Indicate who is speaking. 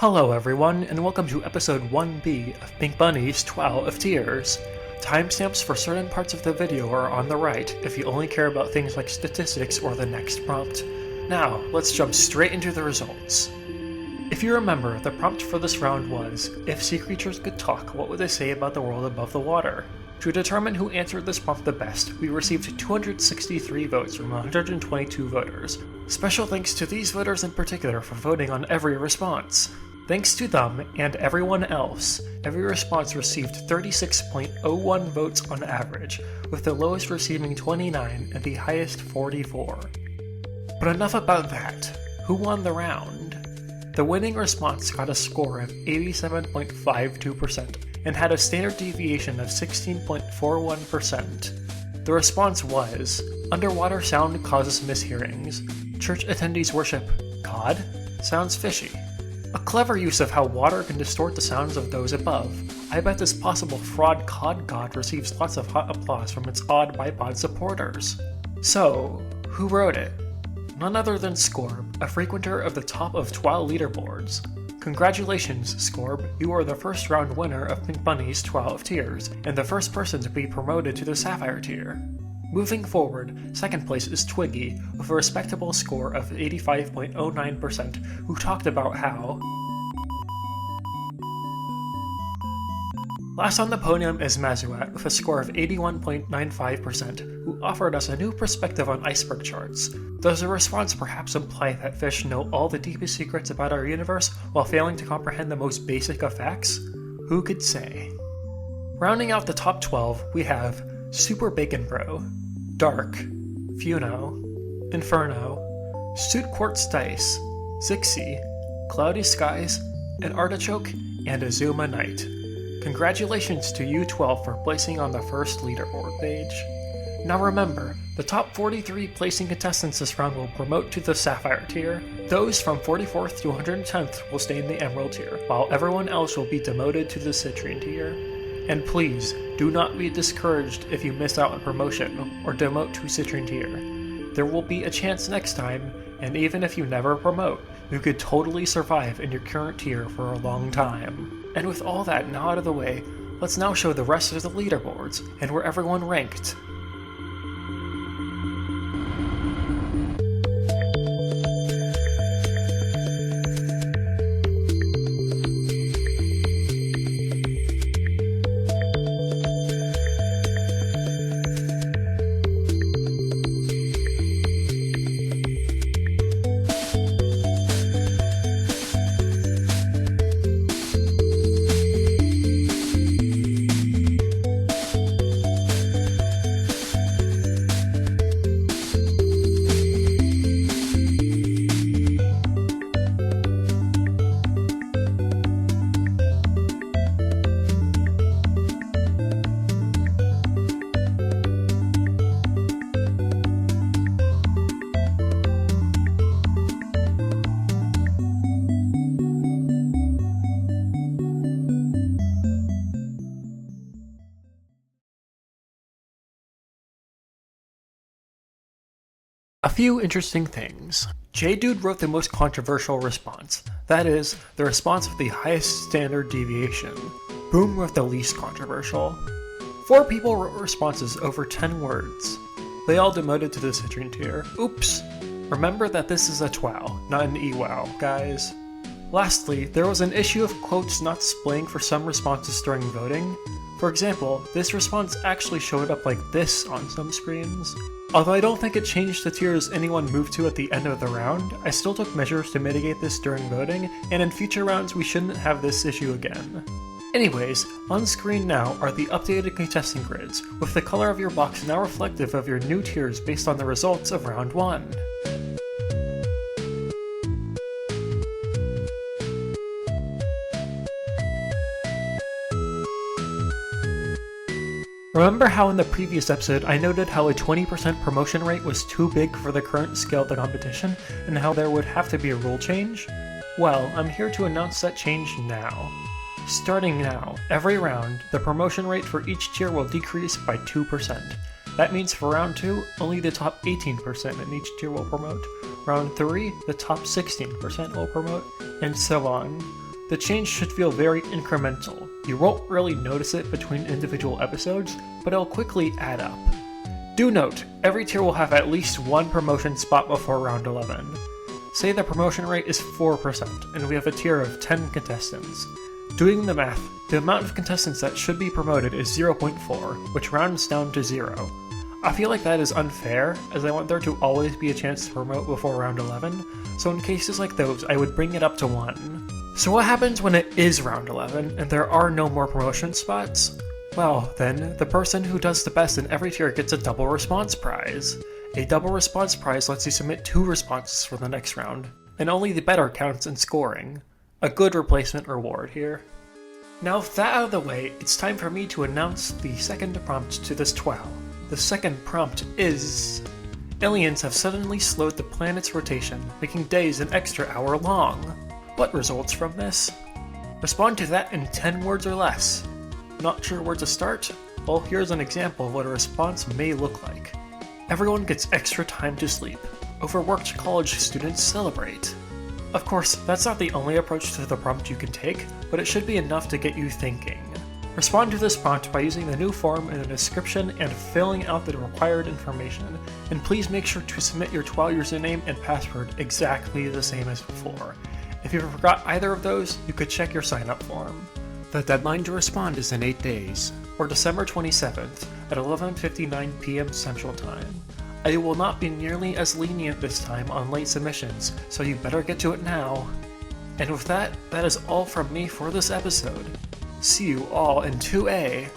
Speaker 1: Hello everyone, and welcome to episode 1B of PinkBunny's TWOW of Tiers. Timestamps for certain parts of the video are on the right if you only care about things like statistics or the next prompt. Now, let's jump straight into the results. If you remember, the prompt for this round was, if sea creatures could talk, what would they say about the world above the water? To determine who answered this prompt the best, we received 263 votes from 122 voters. Special thanks to these voters in particular for voting on every response. Thanks to them, and everyone else, every response received 36.01 votes on average, with the lowest receiving 29 and the highest 44. But enough about that. Who won the round? The winning response got a score of 87.52% and had a standard deviation of 16.41%. The response was, underwater sound causes mishearings. Church attendees worship God? Sounds fishy. A clever use of how water can distort the sounds of those above. I bet this possible fraud cod god receives lots of hot applause from its odd bipod supporters. So, who wrote it? None other than Scorb, a frequenter of the top of TWOW leaderboards. Congratulations, Scorb, you are the first round winner of PinkBunny's TWOW of Tiers, and the first person to be promoted to the Sapphire Tier. Moving forward, second place is Twiggy, with a respectable score of 85.09%, who talked about how... Last on the podium is Mazuat, with a score of 81.95%, who offered us a new perspective on iceberg charts. Does the response perhaps imply that fish know all the deepest secrets about our universe while failing to comprehend the most basic of facts? Who could say? Rounding out the top 12, we have Super Bacon Bro, Dark, Funo, Inferno, Suit Quartz Dice, Zixi, Cloudy Skies, an Artichoke, and Azuma Knight. Congratulations to you 12 for placing on the first leaderboard page. Now remember, the top 43 placing contestants this round will promote to the Sapphire Tier. Those from 44th to 110th will stay in the Emerald Tier, while everyone else will be demoted to the Citrine Tier. And please, do not be discouraged if you miss out on promotion or demote to Citrine Tier. There will be a chance next time, and even if you never promote, you could totally survive in your current tier for a long time. And with all that now out of the way, let's now show the rest of the leaderboards and where everyone ranked. A few interesting things. J-Dude wrote the most controversial response, that is, the response with the highest standard deviation. Boom wrote the least controversial. 4 people wrote responses over 10 words. They all demoted to the Citrine Tier. Oops! Remember that this is a TWOW, not an EWOW, guys. Lastly, there was an issue of quotes not displaying for some responses during voting. For example, this response actually showed up like this on some screens. Although I don't think it changed the tiers anyone moved to at the end of the round, I still took measures to mitigate this during voting, and in future rounds we shouldn't have this issue again. Anyways, on screen now are the updated contestant grids, with the color of your box now reflective of your new tiers based on the results of round 1. Remember how in the previous episode I noted how a 20% promotion rate was too big for the current scale of the competition, and how there would have to be a rule change? Well, I'm here to announce that change now. Starting now, every round, the promotion rate for each tier will decrease by 2%. That means for round 2, only the top 18% in each tier will promote. Round 3, the top 16% will promote, and so on. The change should feel very incremental. You won't really notice it between individual episodes, but it'll quickly add up. Do note, every tier will have at least one promotion spot before round 11. Say the promotion rate is 4%, and we have a tier of 10 contestants. Doing the math, the amount of contestants that should be promoted is 0.4, which rounds down to 0. I feel like that is unfair, as I want there to always be a chance to promote before round 11, so in cases like those, I would bring it up to 1. So what happens when it is round 11, and there are no more promotion spots? Well, then, the person who does the best in every tier gets a double response prize. A double response prize lets you submit 2 responses for the next round, and only the better counts in scoring. A good replacement reward here. Now with that out of the way, it's time for me to announce the second prompt to this TWOW. The second prompt is... Aliens have suddenly slowed the planet's rotation, making days an extra hour long. What results from this? Respond to that in 10 words or less. Not sure where to start? Well, here's an example of what a response may look like. Everyone gets extra time to sleep. Overworked college students celebrate. Of course, that's not the only approach to the prompt you can take, but it should be enough to get you thinking. Respond to this prompt by using the new form in the description and filling out the required information, and please make sure to submit your TWOW username and password exactly the same as before. If you forgot either of those, you could check your sign-up form. The deadline to respond is in 8 days, or December 27th at 11:59 PM Central Time. I will not be nearly as lenient this time on late submissions, so you better get to it now. And with that, that is all from me for this episode. See you all in 2A!